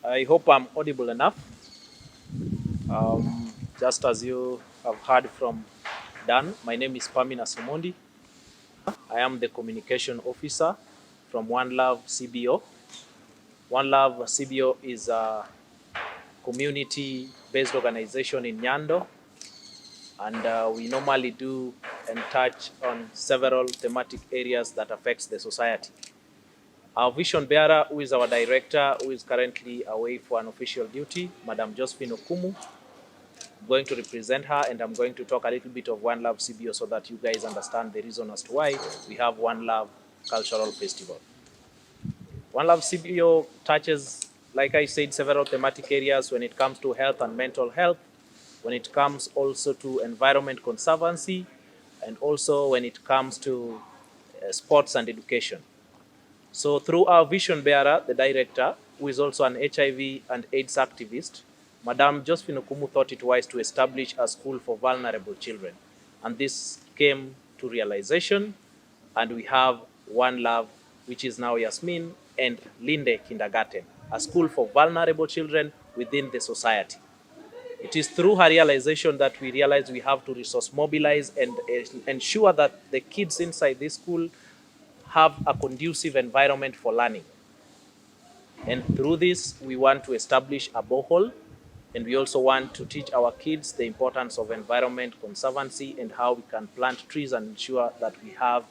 I hope I'm audible enough. Just as you have heard from Dan, my name is Pamina Sumondi. I am the communication officer from One Love CBO. One Love CBO is a community-based organization in Nyando, and we normally do and touch on several thematic areas that affects the society. Our vision bearer, who is our director, who is currently away for an official duty, Madam Josephine Okumu, I'm going to represent her, and I'm going to talk a little bit of One Love CBO so that you guys understand the reason as to why we have One Love Cultural Festival. One Love CBO touches, like I said, several thematic areas when it comes to health and mental health, when it comes also to environment conservancy, and also when it comes to sports and education. So through our vision bearer, the director, who is also an HIV and AIDS activist, Madam Josephine Okumu thought it wise to establish a school for vulnerable children. And this came to realization, and we have One Love, which is now Yasmin, and Linde Kindergarten, a school for vulnerable children within the society. It is through her realization that we realized we have to resource mobilize and ensure that the kids inside this school have a conducive environment for learning. And through this, we want to establish a borehole, and we also want to teach our kids the importance of environment conservancy and how we can plant trees and ensure that we have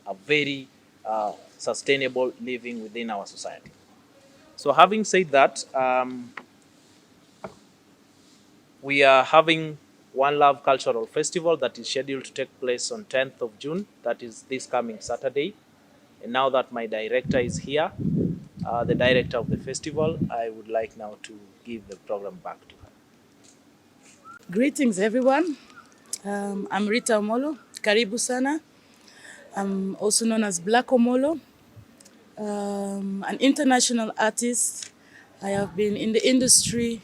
a very sustainable living within our society. So having said that, we are having One Love Cultural Festival that is scheduled to take place on 10th of June. That is this coming Saturday. And now that my director is here, the director of the festival, I would like now to give the program back to her. Greetings, everyone. I'm Rita Omollo. Karibu sana. I'm also known as Black Omollo, an international artist. I have been in the industry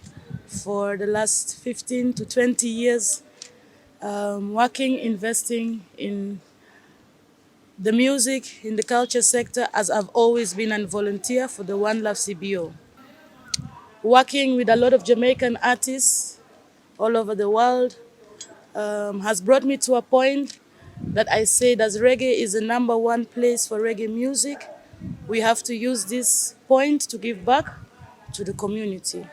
for the last 15 to 20 years, working, investing in the music, in the culture sector, as I've always been a volunteer for the One Love CBO. Working with a lot of Jamaican artists all over the world, has brought me to a point that I say that reggae is the number one place for reggae music. We have to use this point to give back to the community.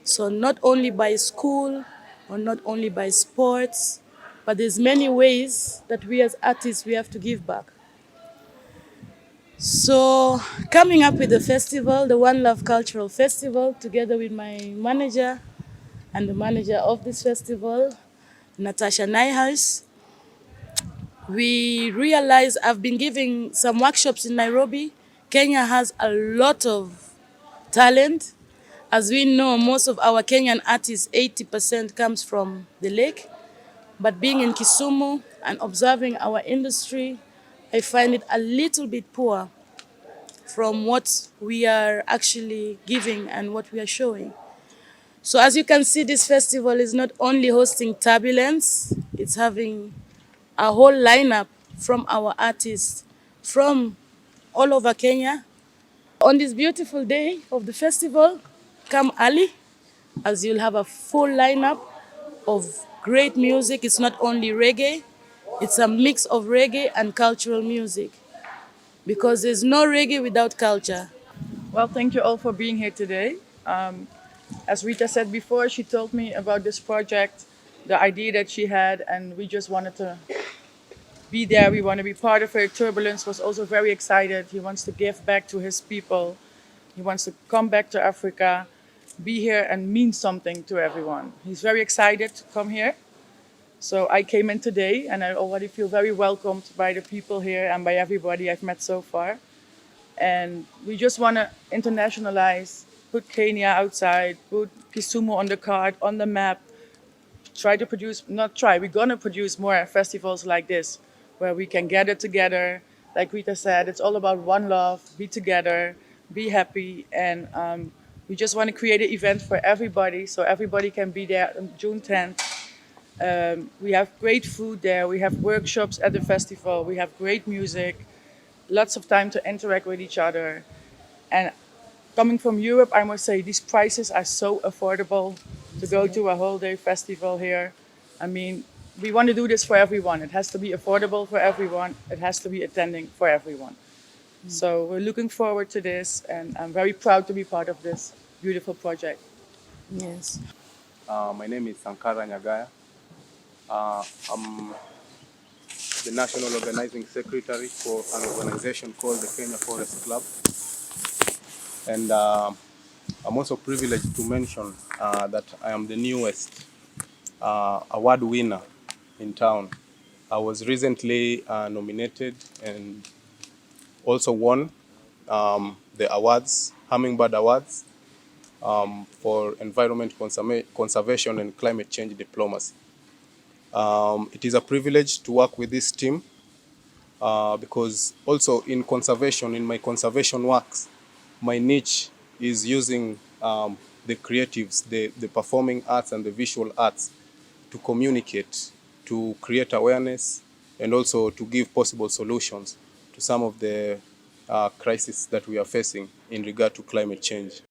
So not only by school or not only by sports, but there's many ways that we as artists, we have to give back. So coming up with the festival, the One Love Cultural Festival, together with my manager and the manager of this festival, Natasha Nyhaus, we realized I've been giving some workshops in Nairobi. Kenya has a lot of talent. As we know, most of our Kenyan artists, 80% comes from the lake. But being in Kisumu and observing our industry, I find it a little bit poor from what we are actually giving and what we are showing. So as you can see, this festival is not only hosting Turbulence, it's having a whole lineup from our artists from all over Kenya. On this beautiful day of the festival, come early, as you'll have a full lineup of great music. It's not only reggae, it's a mix of reggae and cultural music, because there's no reggae without culture. Well, thank you all for being here today. As Rita said before, she told me about this project, the idea that she had, and we just wanted to be there. We want to be part of it. Turbulence was also very excited. He wants to give back to his people. He wants to come back to Africa, be here and mean something to everyone. He's very excited to come here. So I came in today and I already feel very welcomed by the people here and by everybody I've met so far. And we just want to internationalize, put Kenya outside, put Kisumu on the card, on the map, try to produce, not try, we're going to produce more festivals like this, where we can gather together. Like Rita said, it's all about one love, be together, be happy. And we just want to create an event for everybody, so everybody can be there on June 10th. We have great food there, we have workshops at the festival, we have great music, lots of time to interact with each other. And coming from Europe, I must say these prices are so affordable to go to a whole day festival here. I mean, we want to do this for everyone. It has to be affordable for everyone. It has to be attending for everyone. So we're looking forward to this, and I'm very proud to be part of this beautiful project. Yes. My name is Sankara Nyagaya. I'm the National Organizing Secretary for an organization called the Kenya Forest Club. And I'm also privileged to mention that I am the newest award winner in town. I was recently nominated and also won the awards, Hummingbird Awards, for environment conservation and climate change diplomacy. It is a privilege to work with this team because also in conservation, in my conservation works, my niche is using the creatives, the performing arts and the visual arts to communicate, to create awareness, and also to give possible solutions to some of the crises that we are facing in regard to climate change.